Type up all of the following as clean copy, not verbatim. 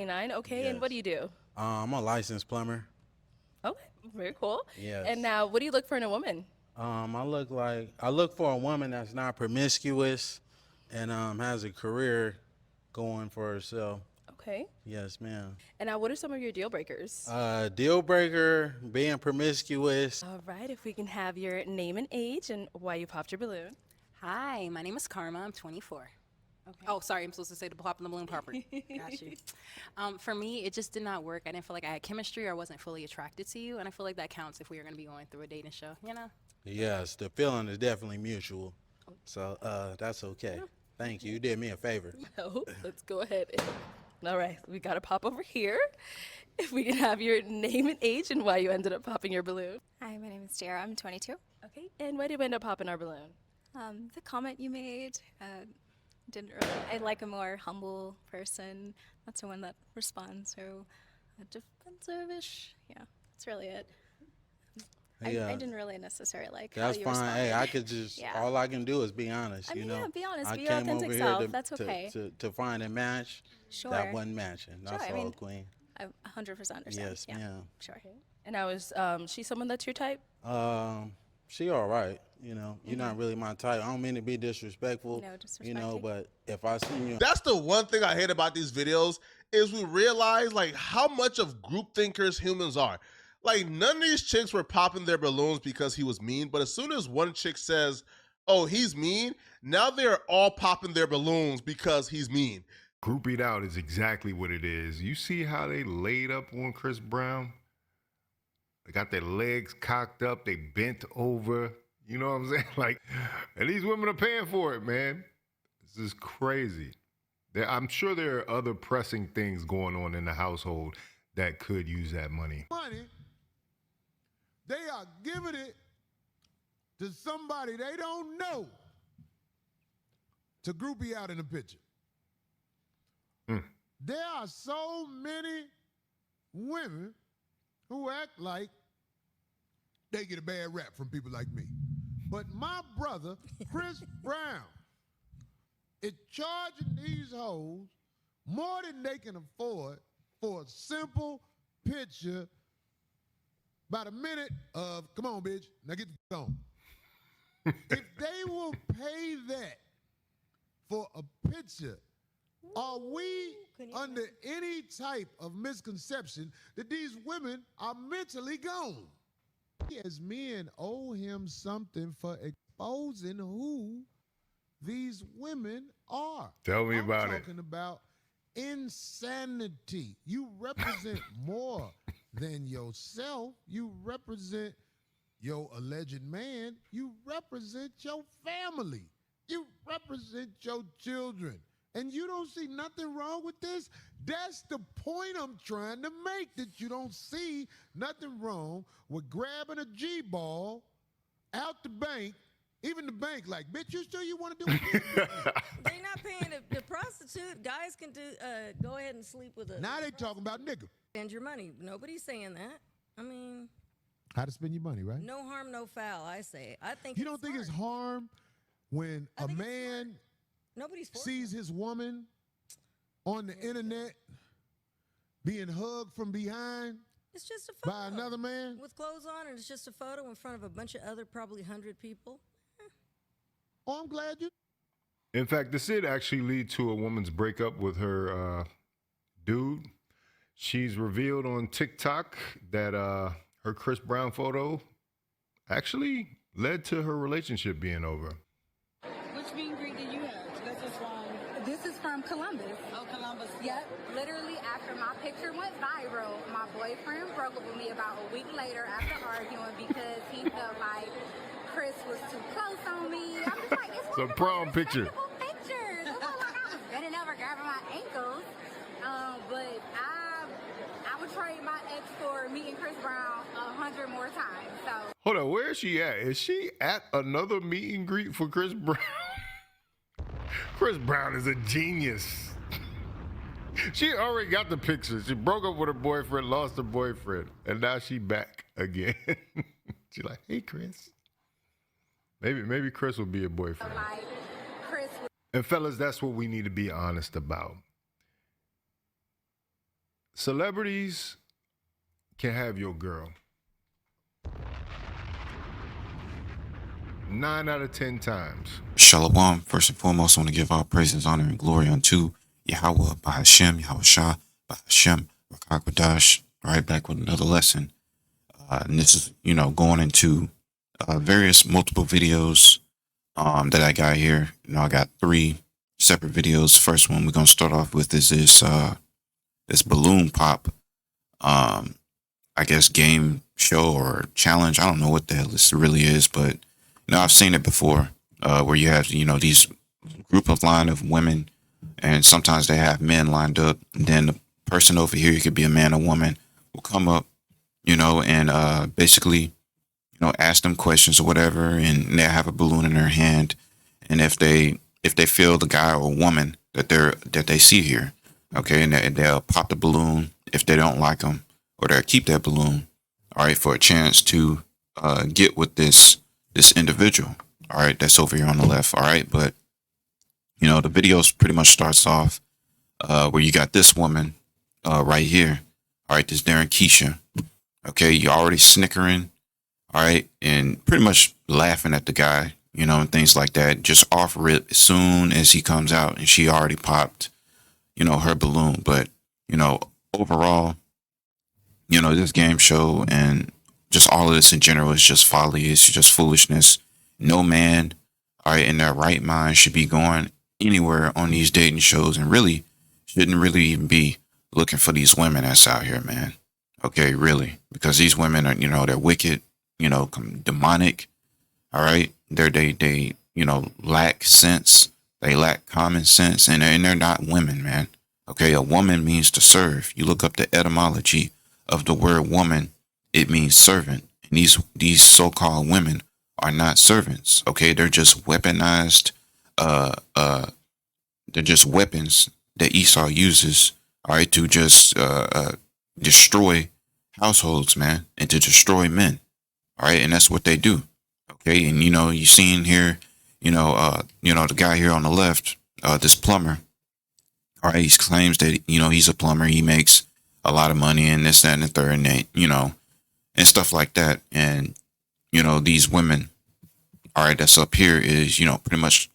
29. Okay, and Yes. what do you do? I'm a licensed plumber. Okay, very cool. Yes. And now, what do you look for in a woman? I look for a woman that's not promiscuous and has a career going for herself. Okay. Yes, ma'am. And now, what are some of your deal breakers? Deal breaker, being promiscuous. All right, if we can have your name and age and why you popped your balloon. Hi, my name is Karma. I'm 24. Okay. Oh, sorry, I'm supposed to say the pop in the balloon popper. Got you. For me, it just did not work. I didn't feel like I had chemistry or wasn't fully attracted to you, and I feel like that counts if we are going to be going through a dating show, you know? Yes, the feeling is definitely mutual. So that's okay. Thank you. You did me a favor. No, let's go ahead. All right, we got to pop over here. If we can have your name and age and why you ended up popping your balloon. Hi, my name is Jara. I'm 22. Okay, and why did we end up popping our balloon? The comment you made didn't really. I like a more humble person, not someone that responds so defensive-ish. Yeah, that's really it. I didn't really necessarily like how That's you fine. responded. Hey, I could just Yeah. all I can do is be honest. I mean, you know, yeah, be honest, I be your came authentic over here self. to, That's okay. to find a match Sure. that wasn't matching. That's Sure, I all, mean, Queen. I 100% understand. Yes, yeah. ma'am. Sure. And now, is she someone that's your type? She all right. You know, you're not really my type. I don't mean to be disrespectful. No You know, disrespecting. but if I see you, That's the one thing I hate about these videos is we realize like how much of group thinkers humans are. Like none of these chicks were popping their balloons because he was mean, but as soon as one chick says, "Oh, he's mean," now they're all popping their balloons because he's mean. Groupied out is exactly what it is. You see how they laid up on Chris Brown? They got their legs cocked up, they bent over. You know what I'm saying? Like, and these women are paying for it, man. This is crazy. I'm sure there are other pressing things going on in the household that could use that money. Money, they are giving it to somebody they don't know to groupie out in a picture. There are so many women who act like they get a bad rap from people like me. But my brother, Chris Brown, is charging these hoes more than they can afford for a simple picture about a minute of, come on, bitch, now get the on. If they will pay that for a picture, are we under any type of misconception that these women are mentally gone? As men owe him something for exposing who these women are. Tell me about it. I'm talking about insanity. You represent more than yourself. You represent your alleged man. You represent your family. You represent your children. And you don't see nothing wrong with this? That's the point I'm trying to make, that you don't see nothing wrong with grabbing a G-ball out the bank, even the bank, like, bitch, you sure you want to do it? They're not paying the prostitute. Guys can do go ahead and sleep with a. Now they talking about nigga. Spend your money. Nobody's saying that. I mean, How to spend your money, right? no harm, no foul. I say. I think. You don't think it's harm when I a think it's man Nobody's forcing sees it. his woman on the internet being hugged from behind It's just a photo by another man? with clothes on, and it's just a photo in front of a bunch of other, probably 100 people. Oh, I'm glad you. In fact, this did actually lead to a woman's breakup with her dude. She's revealed on TikTok that her Chris Brown photo actually led to her relationship being over. Which meet and greet did you have? This is from. This is from Columbus. Oh, Columbus. Yep. Literally after my picture went viral, my boyfriend broke up with me about a week later after arguing because he felt like Chris was too close on me. I'm just like, it's Some prom picture. pictures. It wasn't like I was bending over grabbing my ankles. But I would trade my ex for meeting Chris Brown 100 more times. So. Hold on, where is she at? Is she at another meet and greet for Chris Brown? Chris Brown is a genius. She already got the picture. She broke up with her boyfriend, lost her boyfriend, and now she back again. She like, hey, Chris. Maybe Chris will be a boyfriend. Like, Chris. And fellas, that's what we need to be honest about. Celebrities can have your girl. 9 out of 10 times. Shalom. First and foremost, I want to give all praises, honor, and glory unto Yahawah, by Sham, Yahawashi, by Sham, Barak. Right back with another lesson. And this is, going into various multiple videos that I got here. I got 3 separate videos. First one we're gonna start off with is this balloon pop. I guess game show or challenge. I don't know what the hell this really is, but I've seen it before. Where you have these group of line of women, and sometimes they have men lined up. And then the person over here, it could be a man or woman, will come up, and basically, ask them questions or whatever, and they have a balloon in their hand, and if they feel the guy or woman that they see here, okay, and they'll pop the balloon if they don't like them, or they'll keep that balloon, all right, for a chance to get with this individual, all right, that's over here on the left, all right, but the video pretty much starts off where you got this woman right here, all right, this Darren Keshia, okay, you're already snickering, all right, and pretty much laughing at the guy, and things like that, just off rip as soon as he comes out, and she already popped, her balloon. But, overall, this game show and just all of this in general is just folly. It's just foolishness. No man, all right, in their right mind should be going anywhere on these dating shows, and really shouldn't really even be looking for these women that's out here, man. Okay, really, because these women are, they're wicked, demonic. All right, they lack sense. They lack common sense, and they're not women, man. Okay, a woman means to serve. You look up the etymology of the word woman, it means servant. And these so-called women are not servants. Okay, they're just weaponized. They're just weapons that Esau uses. All right, to just destroy households, man, and to destroy men. All right, and that's what they do. Okay, and you seen here, the guy here on the left, this plumber. All right, he claims that he's a plumber. He makes a lot of money and this, that, and the third, and and stuff like that. And these women, all right, that's up here is pretty much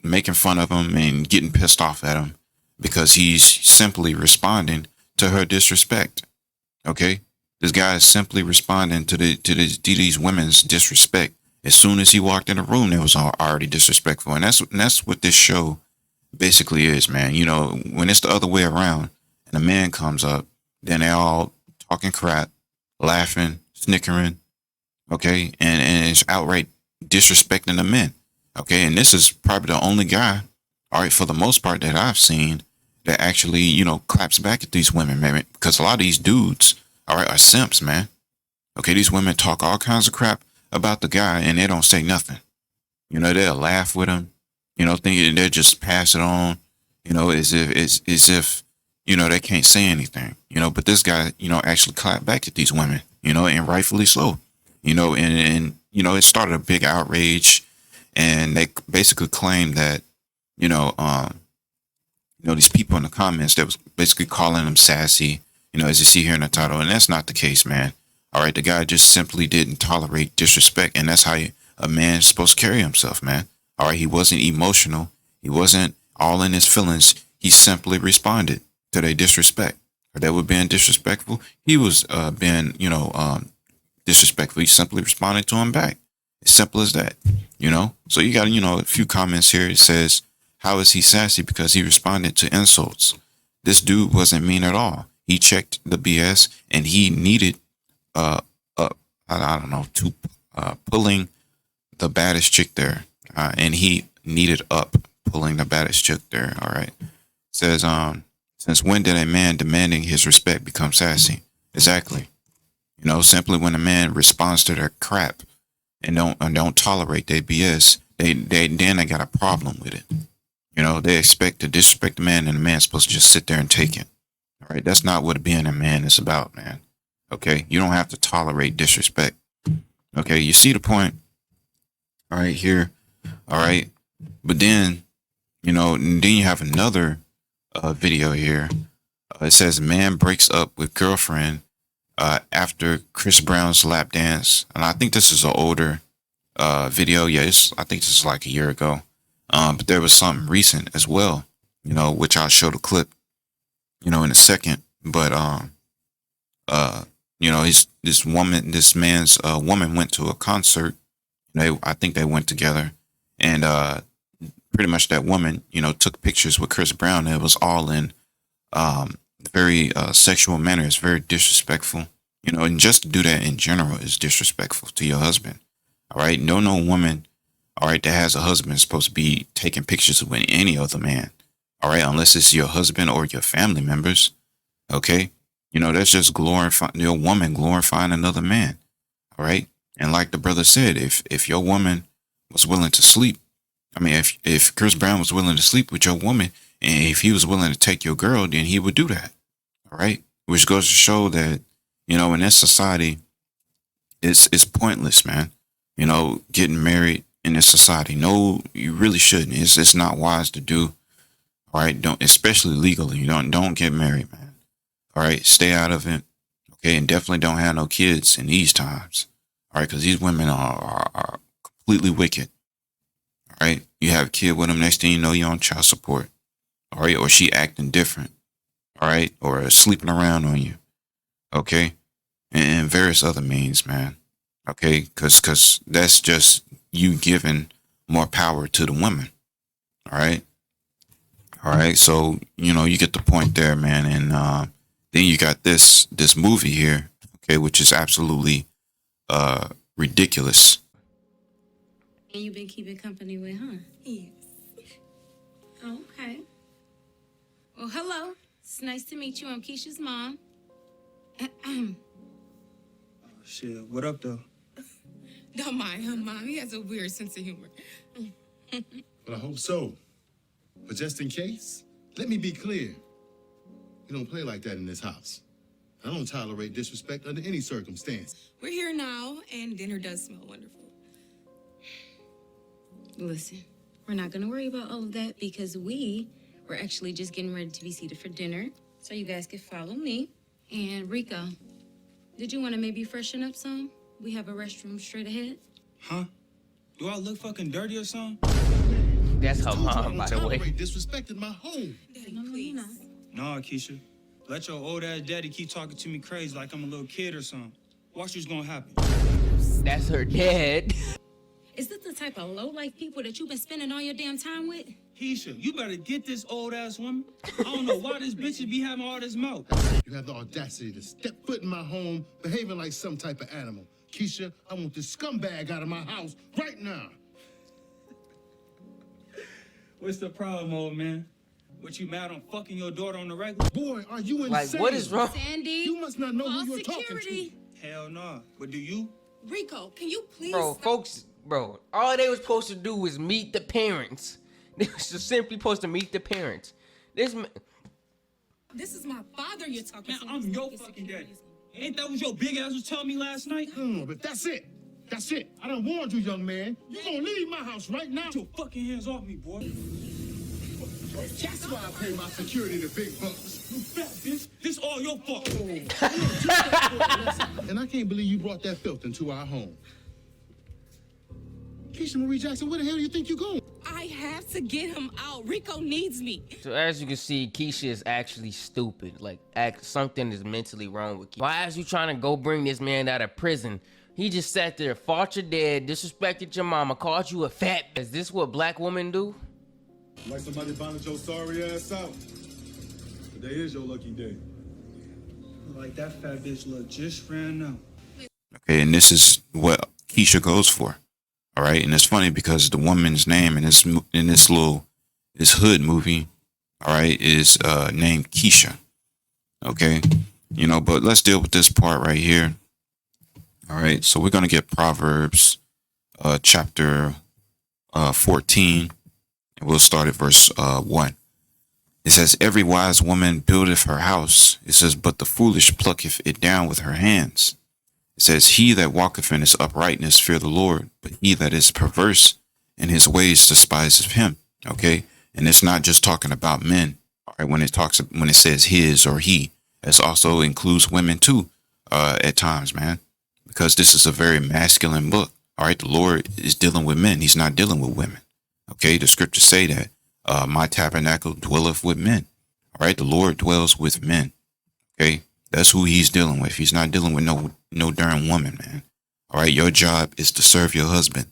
making fun of him and getting pissed off at him because he's simply responding to her disrespect. Okay, this guy is simply responding to these women's disrespect. As soon as he walked in the room, it was already disrespectful, and that's what this show basically is, man. When it's the other way around, and a man comes up, then they all talking crap, laughing, snickering, okay, and it's outright disrespecting the men, okay. And this is probably the only guy, all right, for the most part that I've seen that actually claps back at these women, man, because a lot of these dudes, all right, are simps, man. Okay, these women talk all kinds of crap about the guy, and they don't say nothing. They'll laugh with him, thinking they'll just pass it on, as if they can't say anything, but this guy, actually clapped back at these women, and rightfully so, and it started a big outrage, and they basically claimed that, these people in the comments that was basically calling them sassy, as you see here in the title, and that's not the case, man. All right, the guy just simply didn't tolerate disrespect, and that's how a man's supposed to carry himself, man. All right, he wasn't emotional. He wasn't all in his feelings. He simply responded to their disrespect. Or they were being disrespectful. He was being, disrespectful. He simply responded to him back. As simple as that, So you got, a few comments here. It says, how is he sassy? Because he responded to insults. This dude wasn't mean at all. He checked the BS, and he needed, pulling the baddest chick there. And he needed up pulling the baddest chick there. All right. It says, since when did a man demanding his respect become sassy? Exactly. Simply when a man responds to their crap and don't tolerate their BS, they got a problem with it. They expect to disrespect the man, and the man's supposed to just sit there and take it. All right. That's not what being a man is about, man. Okay. You don't have to tolerate disrespect. Okay. You see the point? All right. Here. All right. But then, and then you have another video here It says man breaks up with girlfriend after Chris Brown's lap dance, and I think this is an older video. Yeah, I think this is like a year ago. But there was something recent as well, which I'll show the clip, in a second. But this man's woman went to a concert. I think they went together, and pretty much that woman, took pictures with Chris Brown. And it was all in very sexual manner. It's very disrespectful, and just to do that in general is disrespectful to your husband. All right. No woman, all right, that has a husband is supposed to be taking pictures with any other man. All right. Unless it's your husband or your family members. Okay. That's just glorifying your woman, glorifying another man. All right. And like the brother said, if your woman was willing to sleep, if Chris Brown was willing to sleep with your woman, and if he was willing to take your girl, then he would do that. All right. Which goes to show that, in this society, it's pointless, man. Getting married in this society. No, you really shouldn't. It's not wise to do. All right. Especially legally. Don't get married, man. All right. Stay out of it. Okay. And definitely don't have no kids in these times. All right. Because these women are completely wicked. All right. You have a kid with them. Next thing you know, you're on child support. All right. Or she acting different. All right. Or sleeping around on you. Okay. And various other means, man. Okay. Because that's just you giving more power to the women. All right. All right. So, you get the point there, man. And then you got this movie here. Okay. Which is absolutely ridiculous. And you've been keeping company with, huh? Yes. Oh, okay. Well, hello. It's nice to meet you. I'm Keisha's mom. Shit, what up, though? Don't mind him, Mom. He has a weird sense of humor. Well, I hope so. But just in case, let me be clear. You don't play like that in this house. I don't tolerate disrespect under any circumstance. We're here now, and dinner does smell wonderful. Listen, we're not going to worry about all of that because we're actually just getting ready to be seated for dinner. So you guys can follow me. And Rico, did you want to maybe freshen up some? We have a restroom straight ahead. Huh? Do I look fucking dirty or something? That's her mom, by the way. Disrespected my home. Daddy, please. Nah, Keisha. Let your old ass daddy keep talking to me crazy like I'm a little kid or something. Watch what's gonna happen. That's her dad. Is this the type of low-life people that you've been spending all your damn time with? Keisha, you better get this old ass woman. I don't know why this bitch be having all this mouth. You have the audacity to step foot in my home, behaving like some type of animal. Keisha, I want this scumbag out of my house right now. What's the problem, old man? What, you mad I'm fucking your daughter on the regular? Boy, are you insane? Like, what is wrong? Sandy, You must not know call who you're security. talking Hell nah. But do you? Rico, can you please Bro, stop? folks, all they was supposed to do was meet the parents. They was just simply supposed to meet the parents. This is my father you're talking Man, to. I'm your fucking daddy. Ain't that what your big ass was telling me last night? to. But that's it. That's it. I done warned you, young man. You're gonna leave my house right now. Get your fucking hands off me, boy. That's why I pay my security the big bucks. You fat bitch. This all your fault. And I can't believe you brought that filth into our home. Keisha Marie Jackson, where the hell do you think you're going? I have to get him out. Rico needs me. So as you can see, Keshia is actually stupid. Like, something is mentally wrong with Keshia. Why is you trying to go bring this man out of prison? He just sat there, fought your dad, disrespected your mama, called you a fat. Is this what black women do? Like somebody bonded your sorry ass out. Today is your lucky day. Like that fat bitch look just ran out. Okay, and this is what Keshia goes for. All right, and it's funny because the woman's name in this hood movie, all right, is named Keshia. Okay, but let's deal with this part right here. All right, so we're gonna get Proverbs, chapter 14, and we'll start at verse 1. It says, "Every wise woman buildeth her house." It says, "But the foolish plucketh it down with her hands." It says, "He that walketh in his uprightness fear the Lord, but he that is perverse in his ways despiseth him." Okay. And it's not just talking about men. All right, when it says his or he, it also includes women too, at times, man, because this is a very masculine book. All right, the Lord is dealing with men; He's not dealing with women. Okay, the scriptures say that my tabernacle dwelleth with men. All right, the Lord dwells with men. Okay, that's who He's dealing with. He's not dealing with no darn woman, man. All right, your job is to serve your husband.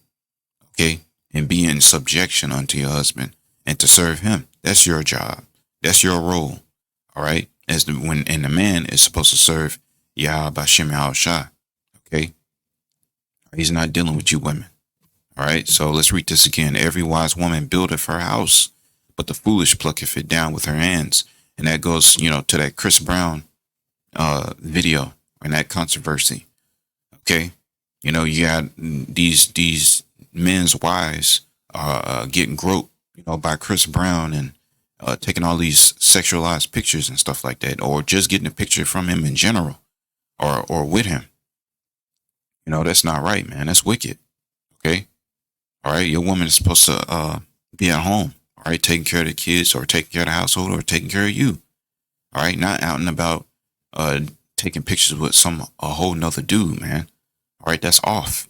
Okay, and be in subjection unto your husband and to serve him. That's your job. That's your role. All right, and the man is supposed to serve Yahawashi. Okay, he's not dealing with you women. All right, so let's read this again. Every wise woman buildeth her house, but the foolish plucketh it down with her hands. And that goes, to that Chris Brown video and that controversy. Okay, you got these men's wives getting groped, by Chris Brown and taking all these sexualized pictures and stuff like that, or just getting a picture from him in general, or with him. That's not right, man. That's wicked. Okay. All right. Your woman is supposed to be at home. All right. Taking care of the kids or taking care of the household or taking care of you. All right. Not out and about taking pictures with a whole nother dude, man. All right. That's off.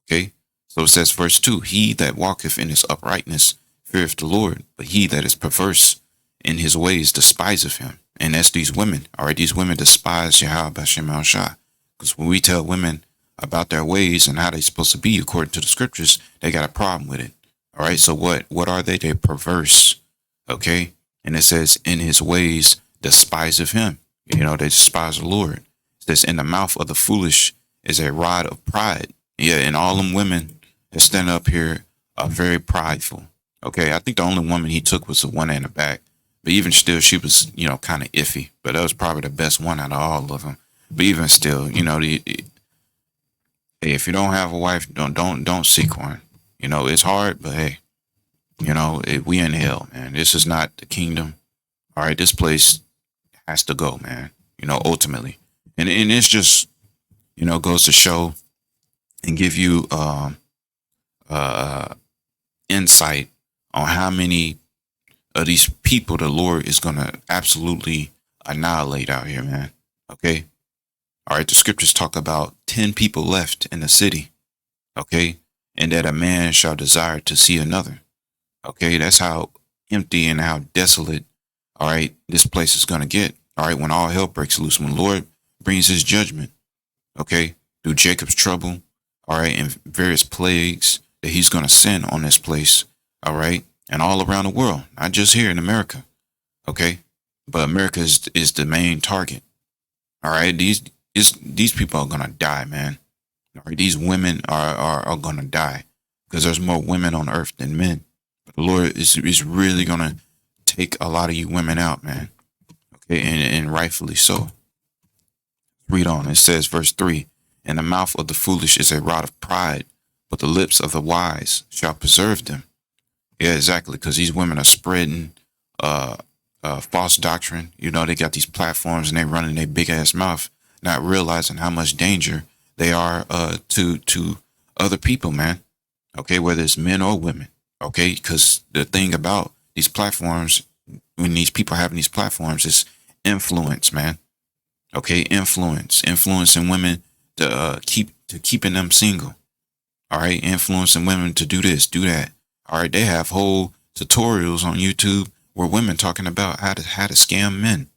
Okay. So it says verse 2, he that walketh in his uprightness feareth the Lord, but he that is perverse in his ways despiseth him. And that's these women. All right. These women despise Yahawashi. Because when we tell women about their ways and how they're supposed to be according to the scriptures, they got a problem with it. All right. So what are they? They're perverse. Okay. And it says in his ways despiseth him. They despise the Lord. It says in the mouth of the foolish is a rod of pride. Yeah. And all them women that stand up here are very prideful. Okay. I think the only woman he took was the one in the back, but even still, she was, kind of iffy, but that was probably the best one out of all of them. But even still, hey, if you don't have a wife, don't seek one. It's hard, but hey, we in hell, man. This is not the kingdom. All right, this place has to go, man. Ultimately, and it's just, goes to show and give you insight on how many of these people the Lord is gonna absolutely annihilate out here, man. Okay. All right, the scriptures talk about 10 people left in the city, okay, and that a man shall desire to see another. Okay, that's how empty and how desolate, all right, this place is going to get. All right, when all hell breaks loose, when the Lord brings his judgment, okay, through Jacob's trouble, all right, and various plagues that he's going to send on this place, all right, and all around the world, not just here in America, okay, but America is the main target. All right, these people are gonna die, man. All right, these women are gonna die because there's more women on earth than men. But the Lord is really gonna take a lot of you women out, man. Okay, and rightfully so. Read on. It says, verse 3, "And the mouth of the foolish is a rod of pride, but the lips of the wise shall preserve them." Yeah, exactly, because these women are spreading false doctrine. They got these platforms and they running their big ass mouth, not realizing how much danger they are to other people, man. Okay, whether it's men or women. Okay, because the thing about these platforms, when these people having these platforms, is influence, man. Okay, influencing women to keeping them single. All right, influencing women to do this, do that. All right, they have whole tutorials on YouTube where women talking about how to scam men.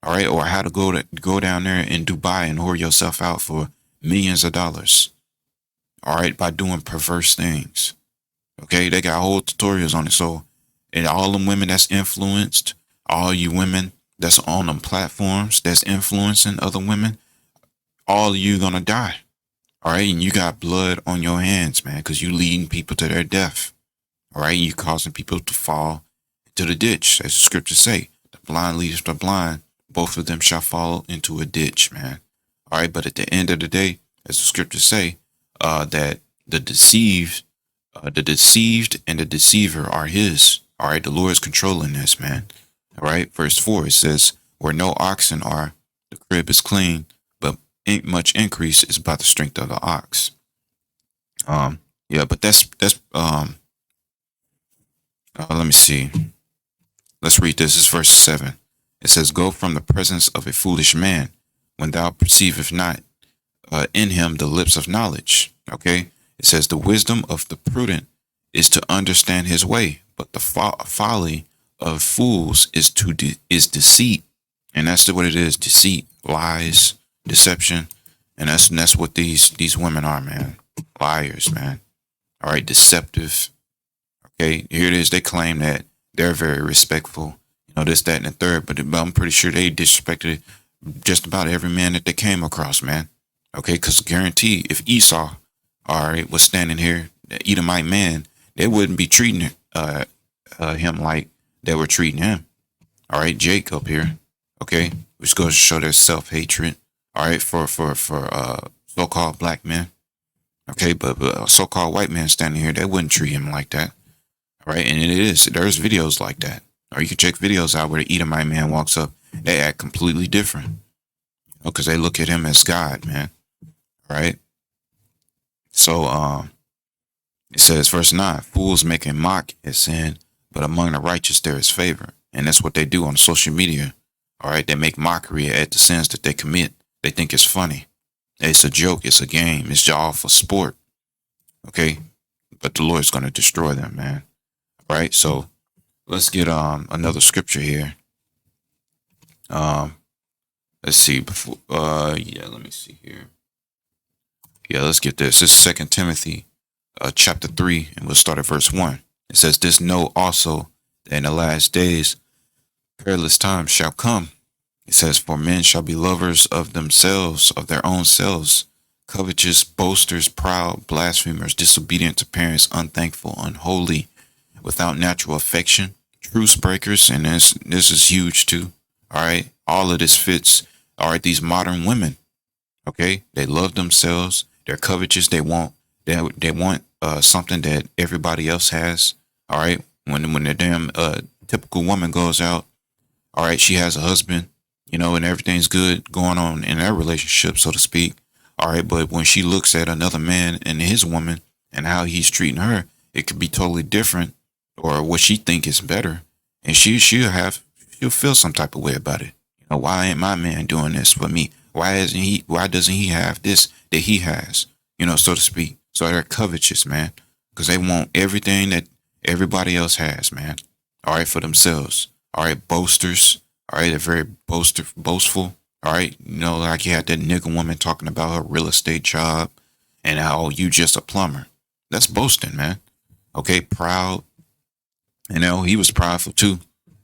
All right, or how to go down there in Dubai and whore yourself out for millions of dollars. All right, by doing perverse things. Okay, they got whole tutorials on it. So, and all them women that's influenced, all you women that's on them platforms that's influencing other women, all of you gonna die. All right, and you got blood on your hands, man, because you leading people to their death. All right, you causing people to fall to the ditch, as the scriptures say. The blind leaders the blind, both of them shall fall into a ditch, man. All right, but at the end of the day, as the scriptures say, that the deceived and the deceiver are his. All right, the Lord is controlling this, man. All right, verse 4, it says, "Where no oxen are, the crib is clean, but ain't much increase is by the strength of the ox." Yeah, but that's let me see. Let's read this. It's verse 7. It says, "Go from the presence of a foolish man, when thou perceivest not in him the lips of knowledge." Okay. It says, "The wisdom of the prudent is to understand his way, but the folly of fools is is deceit." And that's what it is: deceit, lies, deception, and that's what these women are, man. Liars, man. All right, deceptive. Okay, here it is. They claim that they're very respectful, this, that, and the third, but I'm pretty sure they disrespected just about every man that they came across, man. Okay, because guarantee if Esau, all right, was standing here, the Edomite man, they wouldn't be treating him like they were treating him. All right, Jacob here, okay, which goes to show their self-hatred, all right, for so-called black men. Okay, but a so-called white man standing here, they wouldn't treat him like that. All right, and there's videos like that. Or you can check videos out where the Edomite man walks up, they act completely different. Because they look at him as God, man. All right. So it says, verse 9, "Fools make a mock at sin, but among the righteous there is favor." And that's what they do on social media. All right, they make mockery at the sins that they commit. They think it's funny. It's a joke. It's a game. It's all for sport. Okay, but the Lord's going to destroy them, man. All right, so let's get another scripture here. Let's see. Before let me see here. Yeah, let's get this. This is 2 Timothy chapter 3, and we'll start at verse 1. It says, "This know also that in the last days perilous times shall come." It says, "For men shall be lovers of themselves, of their own selves, covetous, boasters, proud, blasphemers, disobedient to parents, unthankful, unholy, without natural affection, truce breakers." And this is huge too. All right. All of this fits. All right. These modern women. Okay. They love themselves. They're covetous. They want something that everybody else has. All right. When the damn typical woman goes out, all right, she has a husband, and everything's good going on in their relationship, so to speak. All right. But when she looks at another man and his woman and how he's treating her, it could be totally different, or what she think is better. And she'll feel some type of way about it. Why ain't my man doing this for me? Why doesn't he have this that he has? So to speak. So they're covetous, man, because they want everything that everybody else has, man. All right, for themselves. All right, boasters. All right, they're very boastful. All right, like you had that nigga woman talking about her real estate job and how you just a plumber. That's boasting, man. Okay, proud. He was prideful too,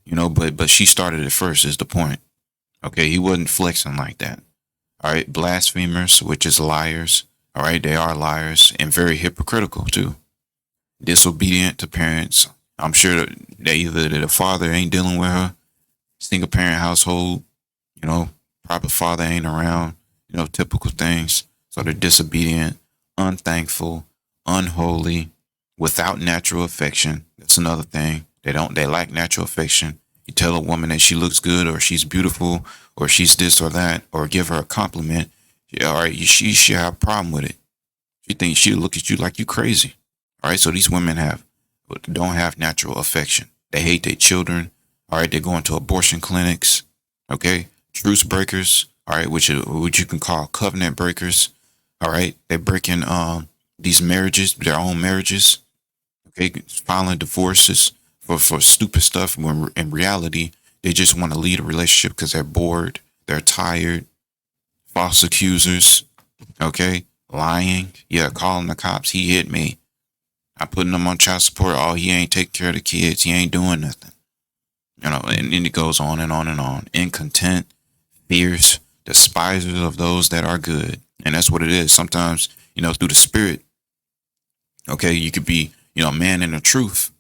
but she started it first is the point. Okay, he wasn't flexing like that. All right, blasphemers, which is liars. All right, they are liars and very hypocritical too. Disobedient to parents. I'm sure that either the father ain't dealing with her, single parent household, proper father ain't around, typical things. So they're disobedient, unthankful, unholy, without natural affection. That's another thing. They lack natural affection. You tell a woman that she looks good or she's beautiful or she's this or that, or give her a compliment. All right, she should have a problem with it. She thinks she'll look at you like you crazy. All right, so these women don't have natural affection. They hate their children. All right, they're going to abortion clinics. Okay, truce breakers. All right, which you can call covenant breakers. All right, they're breaking these marriages, their own marriages. Okay, filing divorces for stupid stuff. When in reality, they just want to lead a relationship because they're bored, they're tired. False accusers. Okay, lying. Yeah, calling the cops. He hit me. I putting him on child support. Oh, he ain't taking care of the kids. He ain't doing nothing. And it goes on and on and on. Incontent, fierce, despisers of those that are good. And that's what it is. Sometimes, through the spirit, okay, you could be, a man in the truth.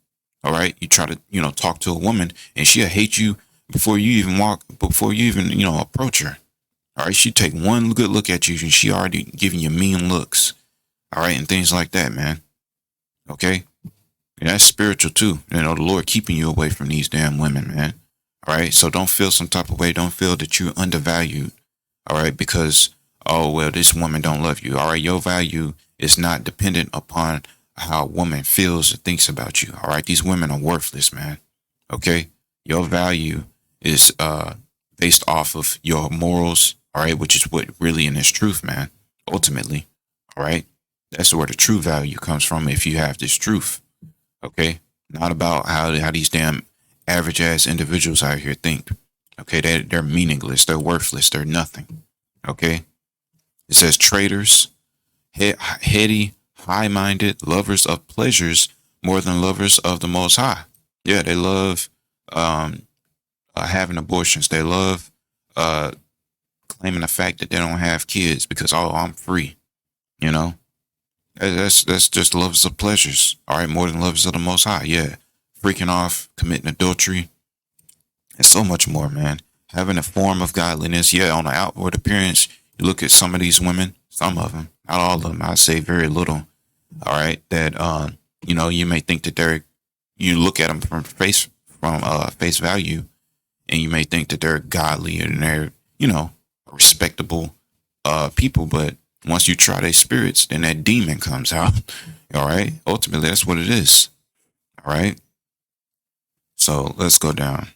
All right. You try to, talk to a woman and she'll hate you before you even approach her. All right. She take one good look at you and she already giving you mean looks. All right. And things like that, man. Okay. And that's spiritual too. The Lord keeping you away from these damn women, man. All right. So don't feel some type of way. Don't feel that you're undervalued. All right. Because, this woman don't love you. All right. Your value is not dependent upon how a woman feels or thinks about you. All right. These women are worthless, man. Okay. Your value is based off of your morals, all right, which is what really in this truth, man. Ultimately, all right, that's where the true value comes from. If you have this truth, okay, not about how these damn average ass individuals out here think. Okay, they're meaningless, they're worthless, they're nothing. Okay, it says traitors, heady, high-minded, lovers of pleasures more than lovers of the Most High. Yeah, they love having abortions. They love claiming the fact that they don't have kids because, oh, I'm free. You know, that's just lovers of pleasures. All right, more than lovers of the Most High. Yeah, freaking off, committing adultery, and so much more, man. Having a form of godliness. Yeah, on the outward appearance, you look at some of these women, some of them, not all of them. I say very little. All right, that you know, you may think that you look at them from face value, and you may think that they're godly and they're, you know, respectable people, but once you try their spirits, then that demon comes out. All right, ultimately that's what it is. All right, so let's go down.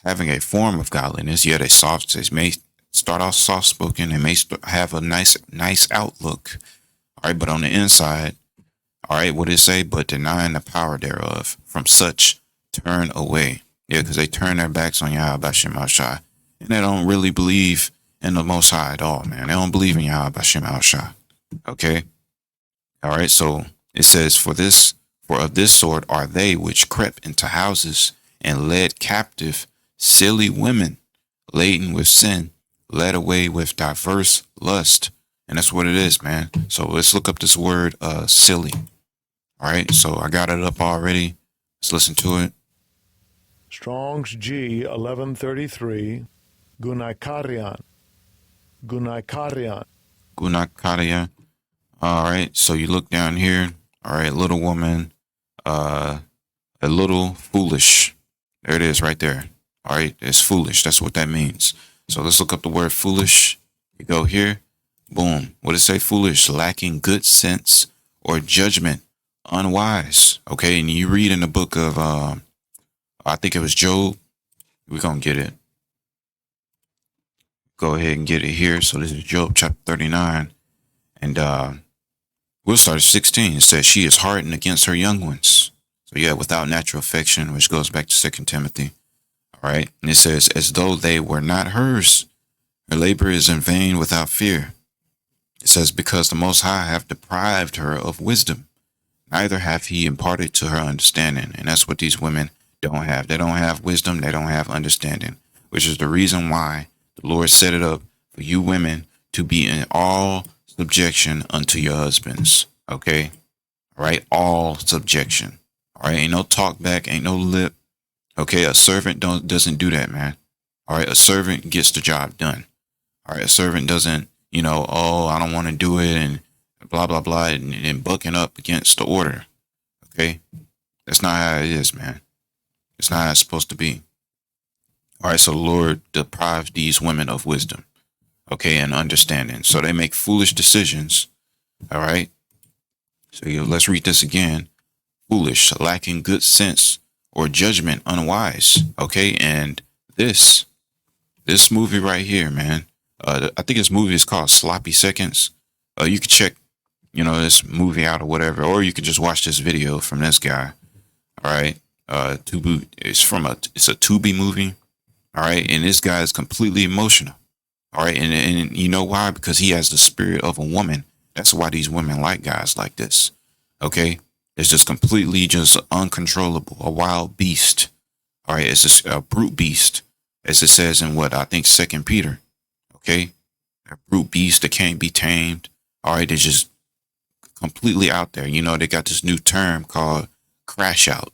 Having a form of godliness, yet they may start off soft spoken, they may have a nice outlook. All right, but on the inside, all right, what did it say? But denying the power thereof, from such turn away. Yeah, because they turn their backs on Yahawashi, and they don't really believe in the Most High at all, man. They don't believe in Yahawashi. Okay, all right. So it says, for of this sort are they which crept into houses and led captive silly women, laden with sin, led away with diverse lust. And that's what it is, man. So let's look up this word, silly. All right, so I got it up already. Let's listen to it. Strong's G 1133, Gunaikarian. Gunaikarian. All right, so you look down here. All right, little woman, a little foolish. There it is right there. All right, it's foolish. That's what that means. So let's look up the word foolish. You go here. Boom. What does it say? Foolish, lacking good sense or judgment, unwise. Okay, and you read in the book of, I think it was Job. We're going to get it. Go ahead and get it here. So this is Job chapter 39. And we'll start at 16. It says, she is hardened against her young ones. So yeah, without natural affection, which goes back to 2 Timothy. All right. And it says, as though they were not hers. Her labor is in vain without fear. It says, because the Most High have deprived her of wisdom, neither hath he imparted to her understanding. And that's what these women don't have. They don't have wisdom. They don't have understanding, which is the reason why the Lord set it up for you women to be in all subjection unto your husbands. Okay. All right. All subjection. All right. Ain't no talk back. Ain't no lip. Okay. A servant doesn't do that, man. All right. A servant gets the job done. All right. A servant doesn't, you know, oh, I don't want to do it and blah, blah, blah, and bucking up against the order. Okay. That's not how it is, man. It's not how it's supposed to be. All right. So the Lord deprived these women of wisdom. Okay. And understanding. So they make foolish decisions. All right. So let's read this again. Foolish, lacking good sense or judgment, unwise. Okay. And this movie right here, man. I think this movie is called Sloppy Seconds. You can check, you know, this movie out or whatever, or you can just watch this video from this guy. All right. Tubi, it's a Tubi movie. All right. And this guy is completely emotional. All right. And you know why? Because he has the spirit of a woman. That's why these women like guys like this. Okay. It's just completely just uncontrollable, a wild beast. All right. It's just a brute beast, as it says in what I think 2 Peter. Okay, a brute beast that can't be tamed. All right, they're just completely out there. You know, they got this new term called crash out.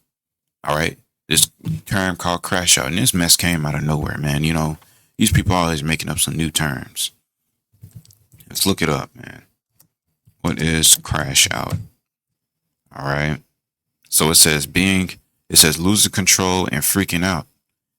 All right, this term called crash out. And this mess came out of nowhere, man. You know, these people are always making up some new terms. Let's look it up, man. What is crash out? All right. So it says losing control and freaking out.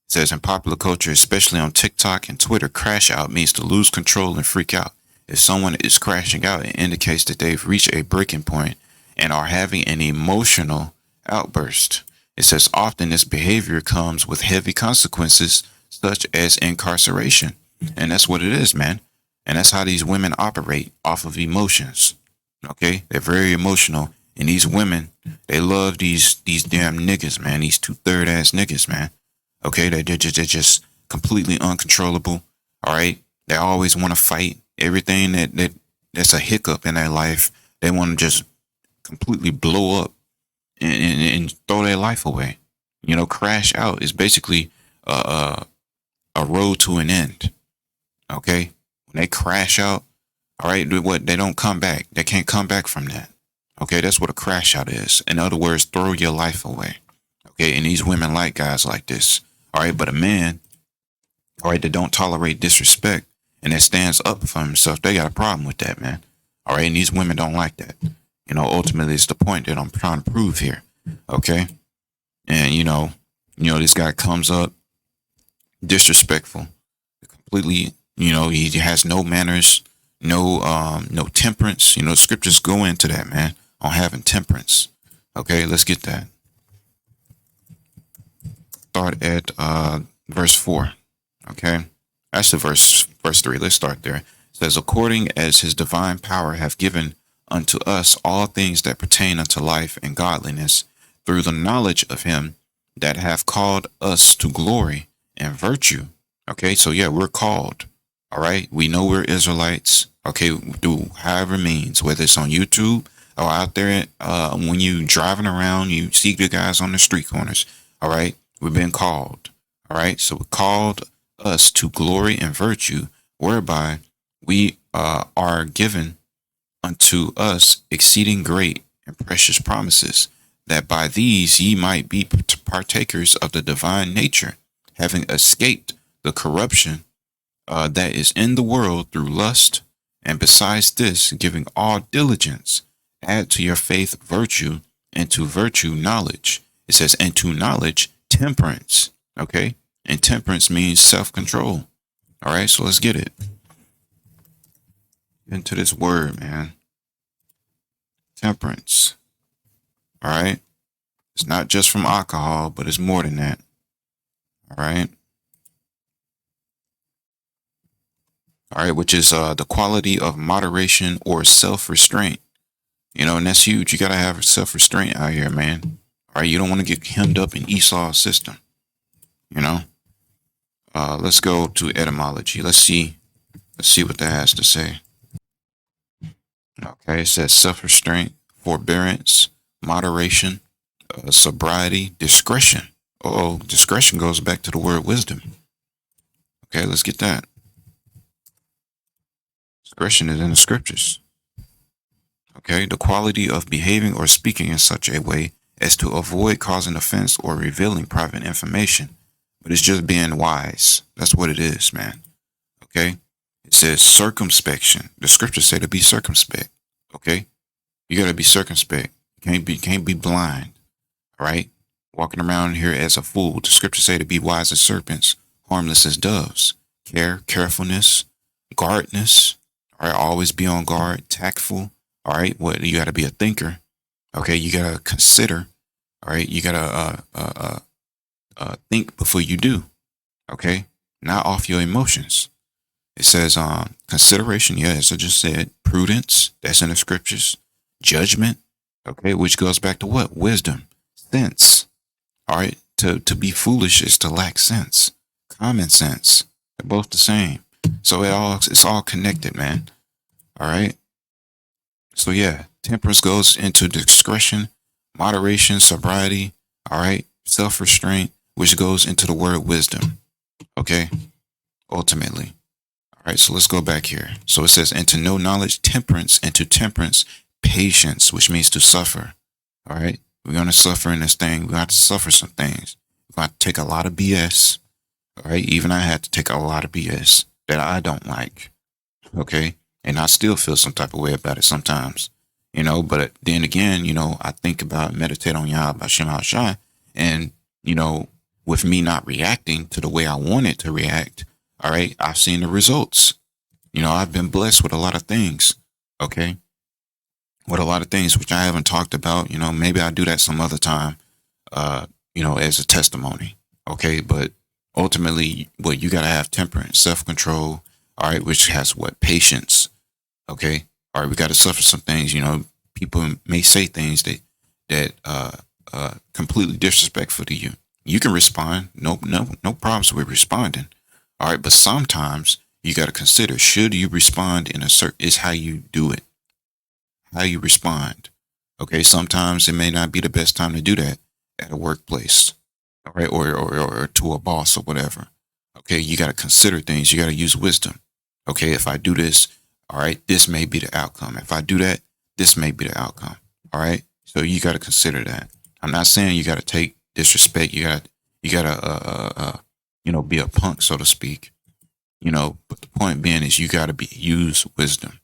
It says in popular culture, especially on TikTok and Twitter, crash out means to lose control and freak out. If someone is crashing out, it indicates that they've reached a breaking point and are having an emotional outburst. It says often this behavior comes with heavy consequences, such as incarceration. And that's what it is, man. And that's how these women operate, off of emotions. Okay? They're very emotional. And these women, they love these damn niggas, man. These 2/3 ass niggas, man. Okay? They're just completely uncontrollable. All right? They always want to fight. Everything that's a hiccup in their life, they want to just completely blow up and throw their life away. You know, crash out is basically a road to an end. Okay? When they crash out, all right, they don't come back. They can't come back from that. Okay, that's what a crash out is. In other words, throw your life away. Okay, and these women like guys like this. All right, but a man, all right, that don't tolerate disrespect and that stands up for himself, they got a problem with that, man. All right, and these women don't like that. You know, ultimately, it's the point that I'm trying to prove here. Okay, and you know, this guy comes up disrespectful, completely. You know, he has no manners, no temperance. You know, scriptures go into that, man, on having temperance. Okay, let's get that. Start at verse 4. Okay, that's the verse 3. Let's start there. It says, according as his divine power hath given unto us all things that pertain unto life and godliness, through the knowledge of him that hath called us to glory and virtue. Okay, so yeah, we're called. All right, we know we're Israelites. Okay, do however means, whether it's on YouTube or out there when you driving around, you see the guys on the street corners. All right, we've been called. All right, so it called us to glory and virtue, whereby we are given unto us exceeding great and precious promises, that by these ye might be partakers of the divine nature, having escaped the corruption that is in the world through lust, and besides this, giving all diligence, add to your faith virtue, and to virtue knowledge. It says, and to knowledge temperance. Okay, and temperance means self-control. All right, so let's get it into this word, man. Temperance. All right, it's not just from alcohol, but it's more than that. All right. All right, which is the quality of moderation or self-restraint. You know, and that's huge. You got to have self-restraint out here, man. All right, you don't want to get hemmed up in Esau's system. You know, let's go to etymology. Let's see what that has to say. Okay, it says self-restraint, forbearance, moderation, sobriety, discretion. Oh, discretion goes back to the word wisdom. Okay, let's get that. Discretion is in the scriptures. Okay, the quality of behaving or speaking in such a way as to avoid causing offense or revealing private information. But it's just being wise. That's what it is, man. Okay, it says circumspection. The scriptures say to be circumspect. Okay, you got to be circumspect. Can't be blind. All right, walking around here as a fool. The scriptures say to be wise as serpents, harmless as doves. Carefulness, guardness. All right, always be on guard, tactful. All right, what you got to be a thinker. Okay, you got to consider. All right, you got to think before you do. Okay, not off your emotions. It says consideration. Yeah, as I just said, prudence. That's in the scriptures. Judgment. Okay, which goes back to what? Wisdom, sense. All right, to be foolish is to lack sense. Common sense. They're both the same. So it's all connected, man. All right. So yeah, temperance goes into discretion, moderation, sobriety. All right, self-restraint, which goes into the word wisdom. Okay, ultimately. All right, so let's go back here. So it says, and to know knowledge, temperance, and to temperance, patience, which means to suffer. All right, we're gonna suffer in this thing. We have to suffer some things. We have to take a lot of BS. All right, even I had to take a lot of BS that I don't like. Okay, and I still feel some type of way about it sometimes, you know, but then again, you know, I think about, meditate on Yahawashi, and, you know, with me not reacting to the way I wanted to react, all right, I've seen the results. You know, I've been blessed with a lot of things, okay, with a lot of things, which I haven't talked about, you know, maybe I'll do that some other time, as a testimony. Okay. But ultimately, what you got to have temperance, self control. All right. Which has what? Patience. Okay. All right. We got to suffer some things. People may say things that completely disrespectful to you. You can respond. No problems with responding. All right. But sometimes you got to consider, should you respond in a certain, is how you do it, how you respond. Okay. Sometimes it may not be the best time to do that at a workplace. All right. Or to a boss or whatever. Okay. You got to consider things. You got to use wisdom. Okay. If I do this, all right, this may be the outcome. If I do that, this may be the outcome. All right. So you got to consider that. I'm not saying you got to take disrespect. You got to, be a punk, so to speak. But the point being is you got to use wisdom.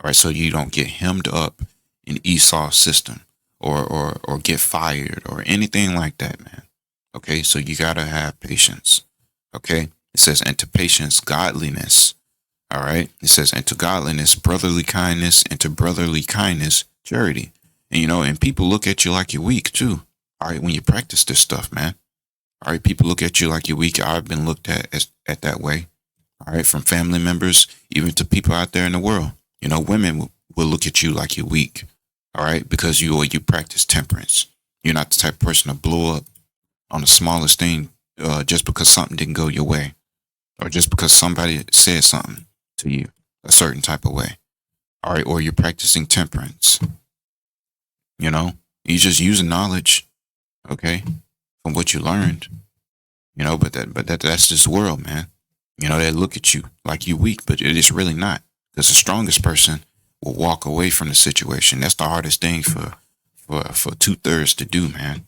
All right. So you don't get hemmed up in Esau's system or get fired or anything like that, man. Okay. So you got to have patience. Okay. It says, and to patience, godliness. All right. It says, and to godliness, brotherly kindness, and to brotherly kindness, charity. And people look at you like you're weak too. All right. When you practice this stuff, man. All right. People look at you like you're weak. I've been looked at that way. All right. From family members, even to people out there in the world. Women will look at you like you're weak. All right. Because you practice temperance. You're not the type of person to blow up on the smallest thing just because something didn't go your way. Or just because somebody said something to you a certain type of way. All right. Or you're practicing temperance. You're just using knowledge. Okay. From what you learned. But that's this world, man. They look at you like you're weak, but it is really not. Because the strongest person will walk away from the situation. That's the hardest thing for 2/3 to do, man.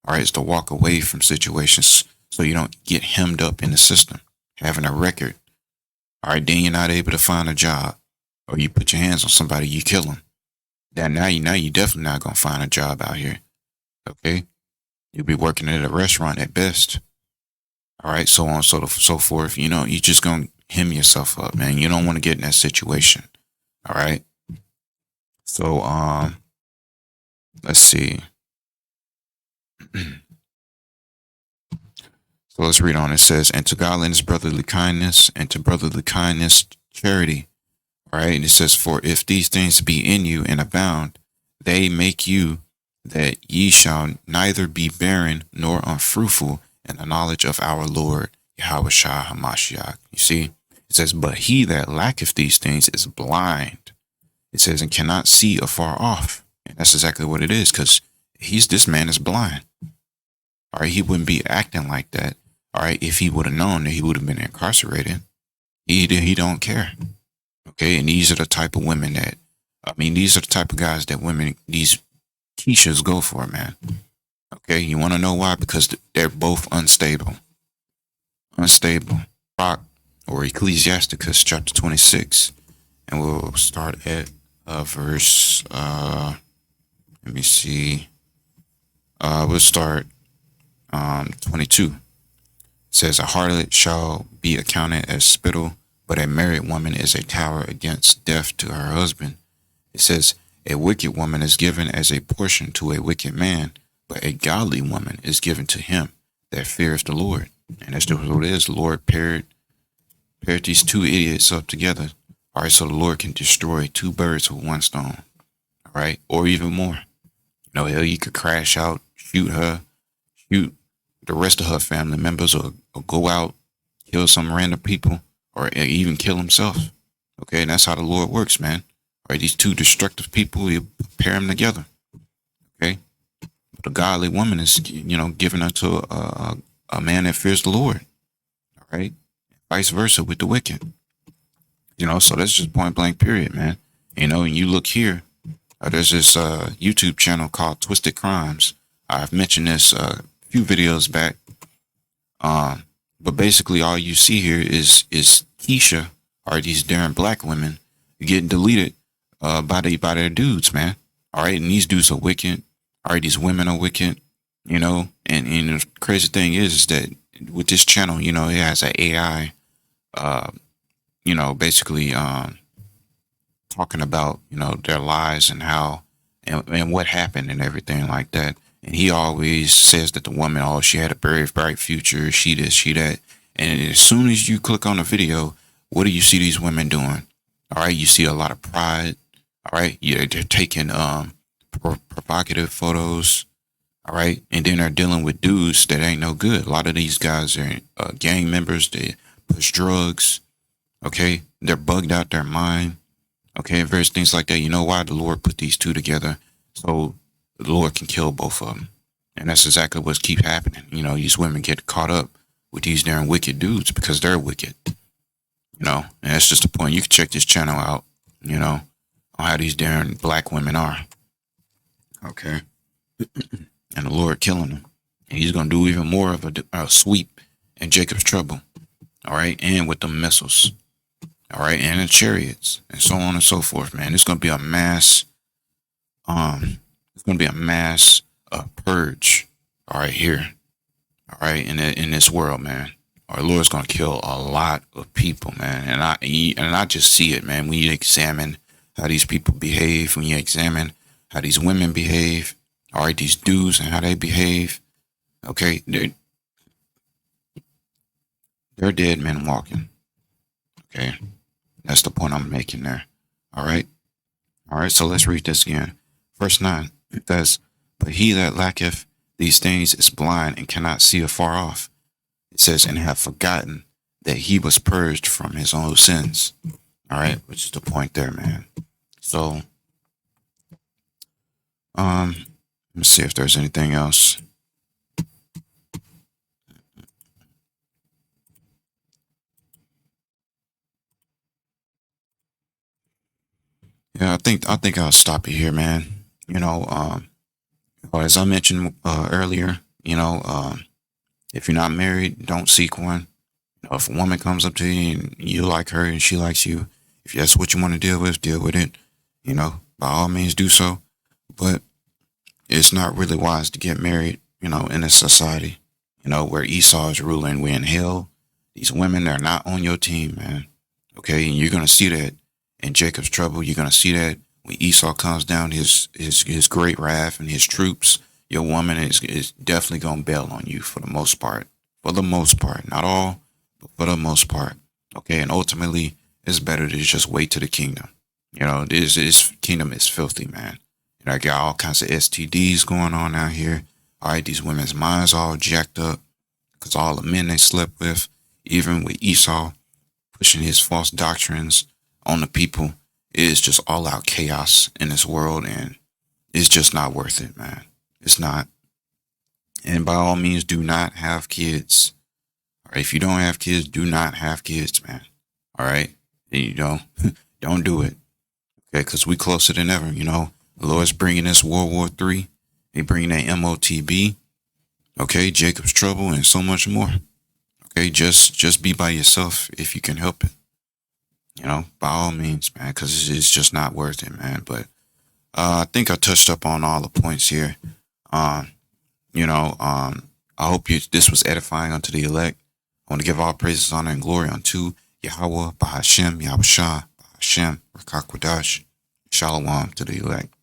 All right. Is to walk away from situations so you don't get hemmed up in the system. Having a record. All right, then you're not able to find a job, or you put your hands on somebody, you kill them. Now you definitely not gonna find a job out here. Okay, you'll be working at a restaurant at best. All right, so on, so forth. You just gonna hem yourself up, man. You don't want to get in that situation. All right. So let's see. So let's read on. It says, and to godliness, brotherly kindness, and to brotherly kindness, charity. All right. And it says, for if these things be in you and abound, they make you that ye shall neither be barren nor unfruitful in the knowledge of our Lord, Yahawashi Hamashiach. You see, it says, but he that lacketh these things is blind. It says, and cannot see afar off. And that's exactly what it is, because this man is blind. All right. He wouldn't be acting like that. All right, if he would have known that he would have been incarcerated, he don't care. Okay, and these are the type of women these are the type of guys that these Keshias go for, man. Okay, you want to know why? Because they're both unstable. Unstable. Barak, or Ecclesiasticus chapter 26. And we'll start at verse, let me see. We'll start 22. Says, a harlot shall be accounted as spittle, but a married woman is a tower against death to her husband. It says, a wicked woman is given as a portion to a wicked man, but a godly woman is given to him that feareth the Lord. And that's just what it is. The Lord paired these two idiots up together. All right, so the Lord can destroy 2 birds with 1 stone. All right, or even more. Hell, you could crash out, shoot the rest of her family members, or go out, kill some random people, or even kill himself. Okay, and that's how the Lord works, man. All right, these 2 destructive people, you pair them together. Okay, but a godly woman is, given unto a man that fears the Lord. All right, vice versa with the wicked. So that's just point blank period, man. And you look here, there's this YouTube channel called Twisted Crimes. I've mentioned this few videos back. But basically all you see here is Keshia, or these darn black women, getting deleted by their dudes, man. All right, and these dudes are wicked. All right, these women are wicked, and the crazy thing is that with this channel, it has an AI, basically talking about, their lives and how and what happened and everything like that. And he always says that the woman, oh, she had a very bright future, she this, she that. And as soon as you click on the video, what do you see these women doing? All right, you see a lot of pride. All right, yeah, they're taking provocative photos. All right, and then they're dealing with dudes that ain't no good. A lot of these guys are gang members. They push drugs. Okay, they're bugged out their mind. Okay, and various things like that. You know why? The Lord put these two together so the Lord can kill both of them. And that's exactly what keeps happening. You know, these women get caught up with these damn wicked dudes because they're wicked. You know, and that's just the point. You can check this channel out, you know, on how these damn black women are. Okay. And the Lord killing them. And he's going to do even more of a sweep in Jacob's trouble. All right. And with the missiles. All right. And the chariots and so on and so forth, man. It's going to be a mass, purge. All right. Here. All right. In this world, man. Our Lord's going to kill a lot of people, man. And I just see it, man. When you examine how these people behave, when you examine how these women behave, all right, these dudes and how they behave, okay, they're dead men walking. Okay, that's the point I'm making there. All right, so let's read this again. Verse 9, it says, but he that lacketh these things is blind and cannot see afar off. It says, and have forgotten that he was purged from his own sins. All right, which is the point there, man. So, let's see if there's anything else. Yeah, I think I'll stop it here, man. You know, as I mentioned earlier, you know, if you're not married, don't seek one. You know, if a woman comes up to you and you like her and she likes you, if that's what you want to deal with it. You know, by all means do so. But it's not really wise to get married, you know, in a society, you know, where Esau is ruling. We're in hell. These women, they're not on your team, man. Okay, and you're going to see that in Jacob's trouble. You're going to see that when Esau comes down his great wrath and his troops. Your woman is definitely going to bail on you for the most part. For the most part. Not all, but for the most part. Okay, and ultimately, it's better to just wait to the kingdom. You know, this kingdom is filthy, man. You know, I got all kinds of STDs going on out here. All right, these women's minds all jacked up because all the men they slept with, even with Esau pushing his false doctrines on the people, it is just all out chaos in this world, and it's just not worth it, man. It's not. And by all means, do not have kids. All right, if you don't have kids, do not have kids, man. All right, you know, don't do it. Okay, because we closer than ever. You know, the Lord's bringing us World War III. He bringing that MOTB. Okay, Jacob's trouble, and so much more. Okay, just be by yourself if you can help it. You know, by all means, man, because it's just not worth it, man. But I think I touched up on all the points here. You know, I hope this was edifying unto the elect. I want to give all praises, honor, and glory unto Yahawah, Bahashem, Yahawashi, Bahashem, Rakakwadash. Shalom to the elect.